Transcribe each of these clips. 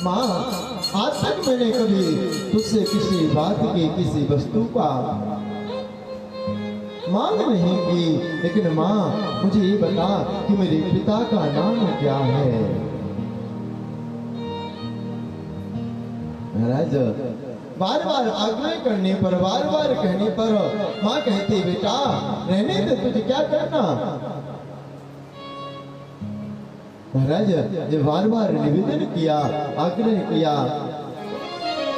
माँ, आज तक मैंने कभी तुझसे किसी बात की, किसी वस्तु का मांग नहीं की, लेकिन माँ मुझे ये बता कि मेरे पिता का नाम क्या है। महाराज, बार बार आग्रह करने पर, बार बार कहने पर माँ कहती, बेटा रहने दे, तुझे क्या करना। महाराज, जब बार बार निवेदन किया, आग्रह किया,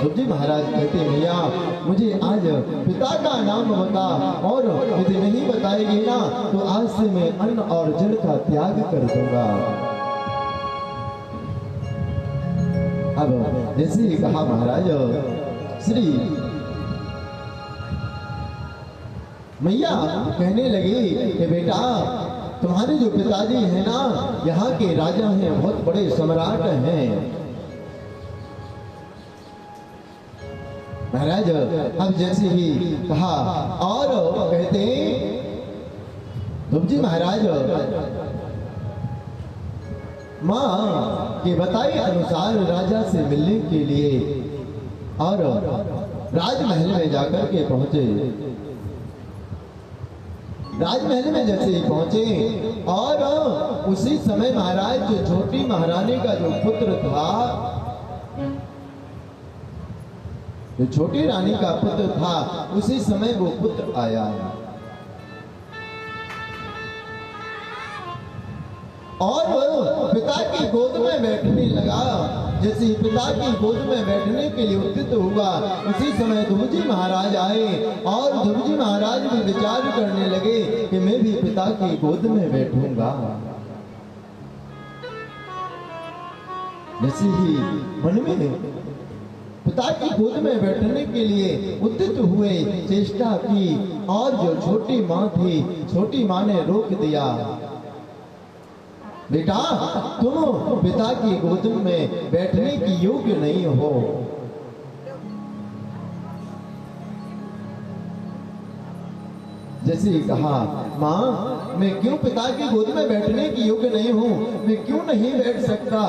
जी महाराज कहते, भैया मुझे आज पिता का नाम बता, और यदि नहीं बताएगी ना तो आज से मैं अन्न और जल का त्याग कर दूंगा। अब जैसे ही कहा महाराज, श्री मैया कहने लगी कि बेटा तुम्हारे जो पिताजी हैं ना, यहाँ के राजा हैं, बहुत बड़े सम्राट हैं। महाराज अब जैसे ही कहा, और कहते जी महाराज माँ के बताए अनुसार राजा से मिलने के लिए और राजमहल में जाकर के पहुंचे। राजमहल में जैसे ही पहुंचे, और उसी समय महाराज जो छोटी महारानी का जो पुत्र था, जो छोटी रानी का पुत्र था, उसी समय वो पुत्र आया और वो पिता की गोद में बैठने लगा। जैसे ही पिता की गोद में बैठने के लिए उद्यत हुआ, उसी समय ध्रुवजी महाराज आए और ध्रुवजी महाराज भी विचार करने लगे कि मैं भी पिता की गोद में बैठूंगा। जैसे ही मन में पिता की गोद में बैठने के लिए उद्यत हुए, चेष्टा की, और जो छोटी माँ थी, छोटी माँ ने रोक दिया, बेटा तुम पिता की गोद में बैठने की योग्य नहीं हो। जैसे ही कहा, माँ मैं क्यों पिता की गोद में बैठने की योग्य नहीं हूँ, मैं क्यों नहीं बैठ सकता।